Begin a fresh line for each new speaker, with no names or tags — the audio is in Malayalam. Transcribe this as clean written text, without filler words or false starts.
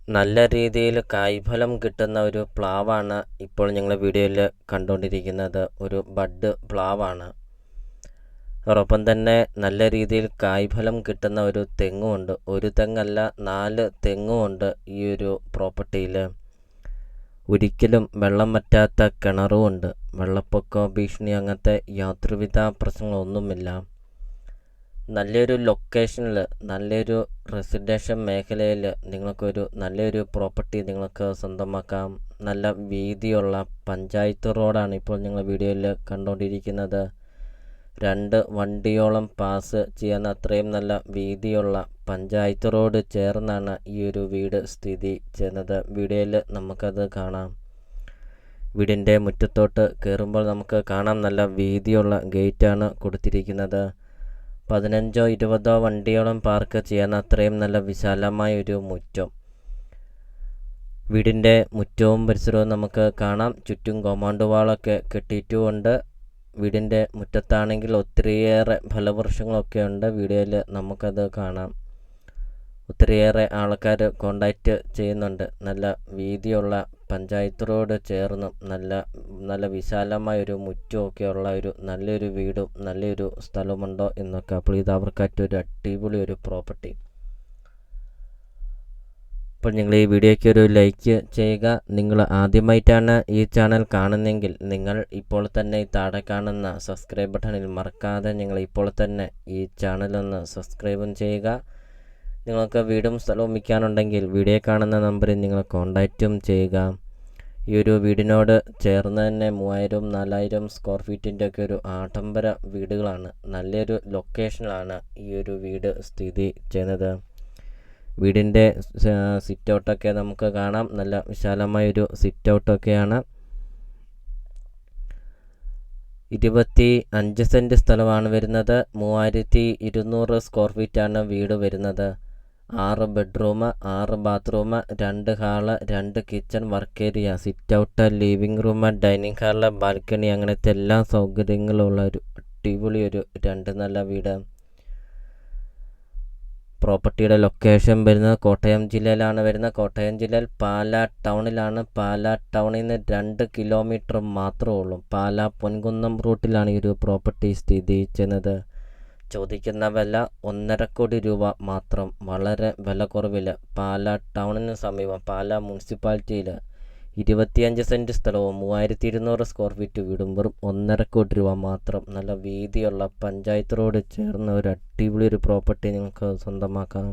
നല്ല രീതിയിൽ കായ്ഫലം കിട്ടുന്ന ഒരു പ്ലാവാണ് ഇപ്പോൾ ഞങ്ങൾ വീഡിയോയിൽ കണ്ടുകൊണ്ടിരിക്കുന്നത്. ഒരു ബഡ് പ്ലാവാണ്. അതോടൊപ്പം തന്നെ നല്ല രീതിയിൽ കായ്ഫലം കിട്ടുന്ന ഒരു തെങ്ങുമുണ്ട്. ഒരു തെങ്ങല്ല, 4 തെങ്ങുമുണ്ട് ഈ ഒരു പ്രോപ്പർട്ടിയിൽ. ഒരിക്കലും വെള്ളം വറ്റാത്ത കിണറുമുണ്ട്. വെള്ളപ്പൊക്ക ഭീഷണി അങ്ങനത്തെ യാതൊരുവിധ പ്രശ്നങ്ങളൊന്നുമില്ല. നല്ലൊരു ലൊക്കേഷനിൽ, നല്ലൊരു റെസിഡൻഷ്യൽ മേഖലയിൽ നിങ്ങൾക്കൊരു നല്ലൊരു പ്രോപ്പർട്ടി നിങ്ങൾക്ക് സ്വന്തമാക്കാം. നല്ല വീതിയുള്ള പഞ്ചായത്ത് റോഡാണ് ഇപ്പോൾ നിങ്ങൾ വീഡിയോയിൽ കണ്ടുകൊണ്ടിരിക്കുന്നത്. 2 വണ്ടിയോളം പാസ് ചെയ്യാൻ അത്രയും നല്ല വീതിയുള്ള പഞ്ചായത്ത് റോഡ് ചേർന്നാണ് ഈ ഒരു വീട് സ്ഥിതി ചെയ്യുന്നത്. വീഡിയോയിൽ നമുക്കത് കാണാം. വീടിൻ്റെ മുറ്റത്തോട്ട് കയറുമ്പോൾ നമുക്ക് കാണാം, നല്ല വീതിയുള്ള ഗേറ്റാണ് കൊടുത്തിരിക്കുന്നത്. 15-20 വണ്ടിയോളം പാർക്ക് ചെയ്യാൻ അത്രയും നല്ല വിശാലമായ ഒരു മുറ്റം. വീടിൻ്റെ മുറ്റവും പരിസരവും നമുക്ക് കാണാം. ചുറ്റും കോമ്പൗണ്ട് വാളൊക്കെ കെട്ടിയിട്ടുമുണ്ട്. വീടിൻ്റെ മുറ്റത്താണെങ്കിൽ ഒത്തിരിയേറെ ഫലവൃക്ഷങ്ങളൊക്കെ ഉണ്ട്. വീഡിയോയിൽ നമുക്കത് കാണാം. ഒത്തിരിയേറെ ആൾക്കാർ കോണ്ടാക്റ്റ് ചെയ്യുന്നുണ്ട്. നല്ല വീതിയുള്ള പഞ്ചായത്ത് റോഡ് ചേർന്നും നല്ല വിശാലമായൊരു മുറ്റമൊക്കെ ഉള്ള ഒരു നല്ലൊരു വീടും നല്ലൊരു സ്ഥലമുണ്ടോ എന്നൊക്കെ. അപ്പോൾ ഇത് അവർക്കായിട്ടൊരു അടിപൊളി ഒരു പ്രോപ്പർട്ടി. അപ്പോൾ നിങ്ങൾ ഈ വീഡിയോയ്ക്ക് ഒരു ലൈക്ക് ചെയ്യുക. നിങ്ങൾ ആദ്യമായിട്ടാണ് ഈ ചാനൽ കാണുന്നതെങ്കിൽ നിങ്ങൾ ഇപ്പോൾ തന്നെ ഈ താഴെ കാണുന്ന സബ്സ്ക്രൈബ് ബട്ടണിൽ മറക്കാതെ നിങ്ങൾ ഇപ്പോൾ തന്നെ ഈ ചാനലൊന്ന് സബ്സ്ക്രൈബും ചെയ്യുക. നിങ്ങൾക്ക് വീടും സ്ഥലവും വിൽക്കാനുണ്ടെങ്കിൽ വീഡിയോ കാണുന്ന നമ്പറിൽ നിങ്ങൾ കോണ്ടാക്റ്റും ചെയ്യുക. ഈ ഒരു വീടിനോട് ചേർന്ന് തന്നെ 3000-4000 സ്ക്വയർ ഫീറ്റിൻ്റെ ഒക്കെ ഒരു ആഡംബര വീടുകളാണ്. നല്ലൊരു ലൊക്കേഷനിലാണ് ഈ ഒരു വീട് സ്ഥിതി ചെയ്യുന്നത്. വീടിൻ്റെ സിറ്റ് ഔട്ടൊക്കെ നമുക്ക് കാണാം. നല്ല വിശാലമായൊരു സിറ്റ് ഔട്ടൊക്കെയാണ്. 25 സെൻറ്റ് സ്ഥലമാണ് വരുന്നത്. 3200 സ്ക്വയർ ഫീറ്റാണ് വീട് വരുന്നത്. 6 bedroom, 6 bathroom, 2 hall, 2 kitchen, work area, sit out, living room, dining hall, balcony, അങ്ങനത്തെ എല്ലാ സൗകര്യങ്ങളുള്ള ഒരു അടിപൊളി ഒരു 2 നല്ല വീട്. പ്രോപ്പർട്ടിയുടെ ലൊക്കേഷൻ വരുന്നത് കോട്ടയം ജില്ലയിലാണ് വരുന്നത്. കോട്ടയം ജില്ലയിൽ പാലാ ടൗണിലാണ്. പാലാ ടൗണിൽ നിന്ന് 2 കിലോമീറ്റർ മാത്രമേ ഉള്ളൂ. പാലാ പൊൻകുന്നം റൂട്ടിലാണ് ഈ ഒരു പ്രോപ്പർട്ടി സ്ഥിതി ചെയ്യുന്നത്. ചോദിക്കുന്ന വില 1.5 കോടി രൂപ മാത്രം. വളരെ വില കുറവിൽ പാലാ ടൗണിന് സമീപം പാലാ മുനിസിപ്പാലിറ്റിയിൽ 25 സെൻറ്റ് സ്ഥലവും 3200 സ്ക്വയർ ഫീറ്റ് വീടും വെറും 1.5 കോടി രൂപ മാത്രം. നല്ല വീതിയുള്ള പഞ്ചായത്ത് റോഡ് ചേർന്ന ഒരു അടിപൊളി ഒരു പ്രോപ്പർട്ടി നിങ്ങൾക്ക് സ്വന്തമാക്കാം.